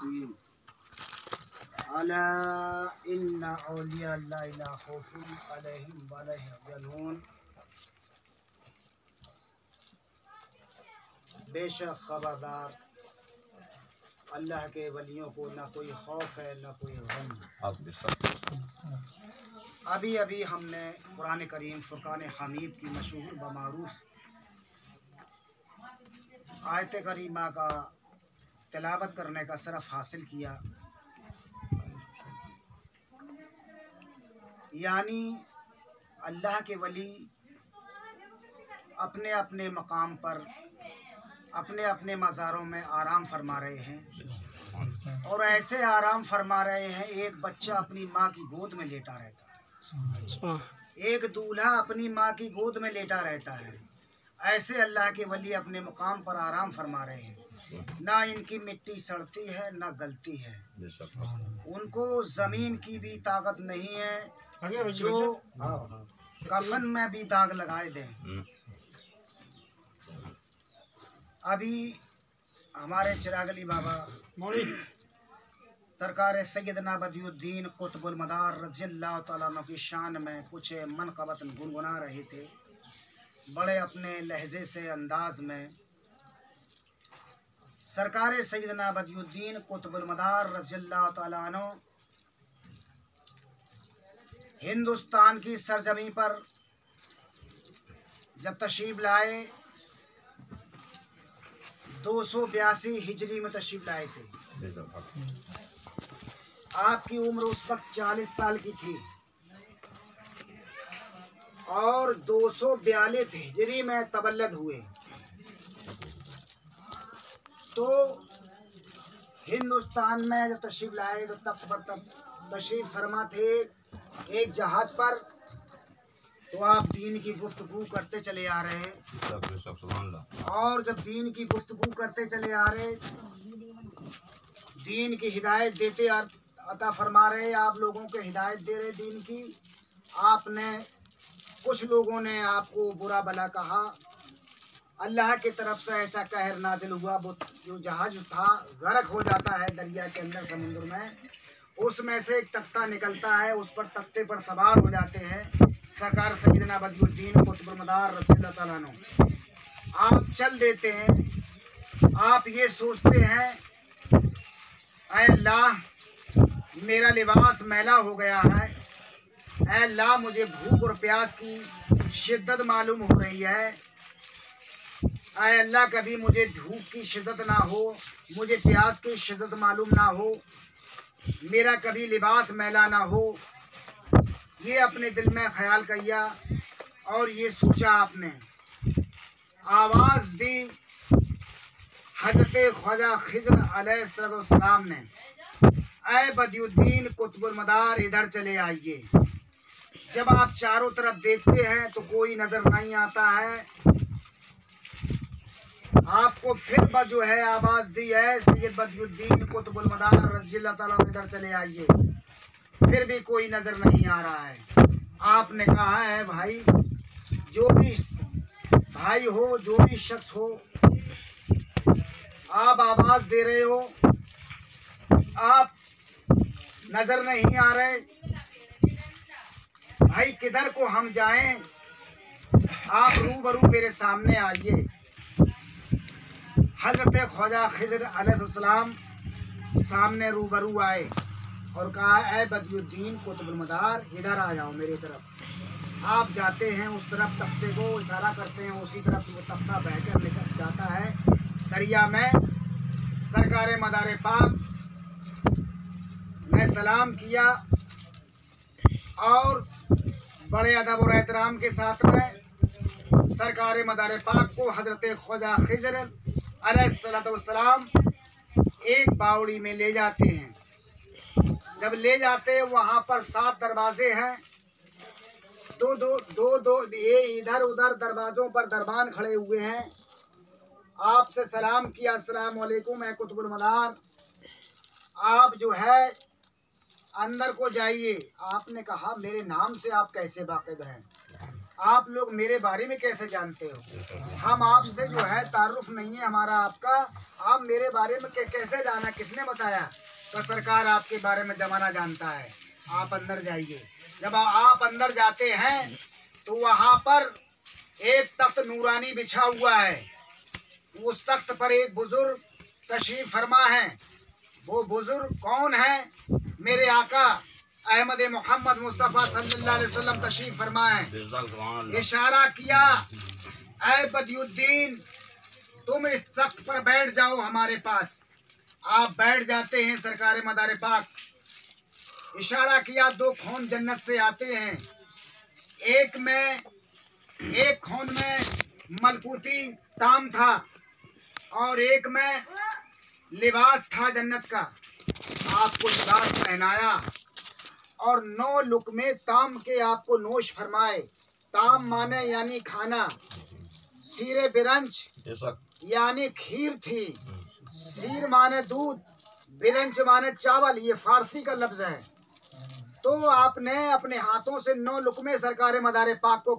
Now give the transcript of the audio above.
रहीम। अला इन्ना औलिया अल्लाह ला खौफुन अलैहिम वला हुम यहज़नून। बेशक खबरदार, अल्लाह के वलियों को ना कोई खौफ है ना कोई गम। अभी अभी हमने कुरान करीम फुरकान हमीद की मशहूर बमारूफ आयत करीमा का तिलावत करने का शरफ हासिल किया। यानी अल्लाह के वली अपने अपने मकाम पर अपने अपने मज़ारों में आराम फरमा रहे हैं, और ऐसे आराम फरमा रहे हैं एक बच्चा अपनी माँ की गोद में लेटा रहता है, एक दूल्हा अपनी माँ की गोद में लेटा रहता है। ऐसे अल्लाह के वली अपने मुकाम पर आराम फरमा रहे हैं। ना इनकी मिट्टी सड़ती है ना गलती है, उनको ज़मीन की भी ताकत नहीं है जो कफन में भी दाग लगाए दें। अभी हमारे चिरागली बाबा सरकार सैयदना बदियुद्दीन कुतुबुल मदार रज़ियल्लाहु तआला अन्हु की शान में कुछ मनक़बतन गुनगुना रहे थे, बड़े अपने लहजे से अंदाज में। सरकार सैयदना बदियुद्दीन कुतुबुल मदार रज़ियल्लाहु तआला अन्हु हिंदुस्तान की सरजमी पर जब तशरीफ लाए 282 हिजरी में तशरीफ लाए थे। आपकी उम्र उस वक्त 40 साल की थी और 242 हिजरी में तबल्लद हुए। तो हिंदुस्तान में जब तशरीफ लाए तो तख्त पर तब तशरीफ फरमा थे एक जहाज पर। तो आप दीन की गुफ्तगू करते चले आ रहे हैं, और जब दीन की गुफ्तगू करते चले आ रहे, दीन की हिदायत देते अता फरमा रहे, आप लोगों को हिदायत दे रहे दीन की। आपने कुछ लोगों ने आपको बुरा भला कहा, अल्लाह की तरफ से ऐसा कहर नाजिल हुआ, वो जो जहाज था गर्क हो जाता है दरिया के अंदर समुद्र में, उसमें से एक तख्ता निकलता है, उस पर तख्ते पर सवार हो जाते हैं सरकार सैयदना बदियुद्दीन कुतुबुल मदार रज़ियल्लाहु तआला अन्हु। आप चल देते हैं, आप ये सोचते हैं ऐ अल्लाह मेरा लिबास मैला हो गया है, ऐ अल्लाह मुझे भूख और प्यास की शिद्दत मालूम हो रही है, ऐ अल्लाह कभी मुझे भूख की शिद्दत ना हो, मुझे प्यास की शिद्दत मालूम ना हो, मेरा कभी लिबास मैला ना हो। ये अपने दिल में ख्याल किया और ये सोचा आपने। आवाज़ दी हज़रत ख्वाजा खिज़्र अलैहिस्सलाम ने, ऐ बदियुद्दीन कुतुबुल मदार इधर चले आइए। जब आप चारों तरफ देखते हैं तो कोई नज़र नहीं आता है। आपको फिर जो है आवाज़ दी है सैयद बदियुद्दीन कुतुबुल मदार रज़ियल्लाहु तआला इधर चले आइए, फिर भी कोई नज़र नहीं आ रहा है। आपने कहा है भाई, जो भी भाई हो, जो भी शख्स हो, आप आवाज़ दे रहे हो, आप नज़र नहीं आ रहे, भाई किधर को हम जाएं? आप रूबरू मेरे सामने आइए। हज़रत ख्वाजा खिज़्र अलैहिस्सलाम सामने रूबरू आए और कहा, ऐ बदियुद्दीन कुतुबुल मदार इधर आ जाओ मेरी तरफ। आप जाते हैं उस तरफ, तख्ते को इशारा करते हैं, उसी तरफ वो तख्ता बहकर निकल जाता है दरिया में। सरकार मदार पाक ने सलाम किया और बड़े अदब और एहतराम के साथ में सरकार मदार पाक को हज़रत ख्वाजा खिज़्र अलैहिस्सलाम एक बावड़ी में ले जाते हैं। जब ले जाते हैं वहाँ पर 7 दरवाजे हैं, दो ये इधर उधर दरवाज़ों पर दरबान खड़े हुए हैं। आपसे सलाम किया, अस्सलाम वालेकुम ऐ कुतुबुल मदार, आप जो है अंदर को जाइए। आपने कहा, मेरे नाम से आप कैसे वाकिफ़ हैं? आप लोग मेरे बारे में कैसे जानते हो? हम आपसे जो है तारुफ नहीं है हमारा आपका, आप मेरे बारे में कैसे जाना, किसने बताया? तो सरकार आपके बारे में जमाना जानता है। आप अंदर जाइए। जब आप अंदर जाते हैं तो वहाँ पर एक तख्त नूरानी बिछा हुआ है। उस तख्त पर एक बुजुर्ग तशरीफ फरमा है। वो बुजुर्ग कौन है? मेरे आका अहमद मोहम्मद मुस्तफ़ा सल्लल्लाहु अलैहि वसल्लम तशरीफ फरमाए। इशारा किया, ऐ बदियुद्दीन तुम इस तख्त पर बैठ जाओ हमारे पास। आप बैठ जाते हैं। सरकार मदार पाक इशारा किया, दो खून जन्नत से आते हैं। एक खून में मलकूती ताम था और एक में लिबास था जन्नत का। आपको लिबास पहनाया और 9 लुक़मे ताम के आपको नोश फरमाए। ताम माने यानी खाना, सीरे बिरंच यानी खीर थी। सीर माने दूध, बिरंच माने चावल, ये फारसी का लफ्ज़ है। तो आपने अपने हाथों से 9 लुक़मे सरकार मदार पाक को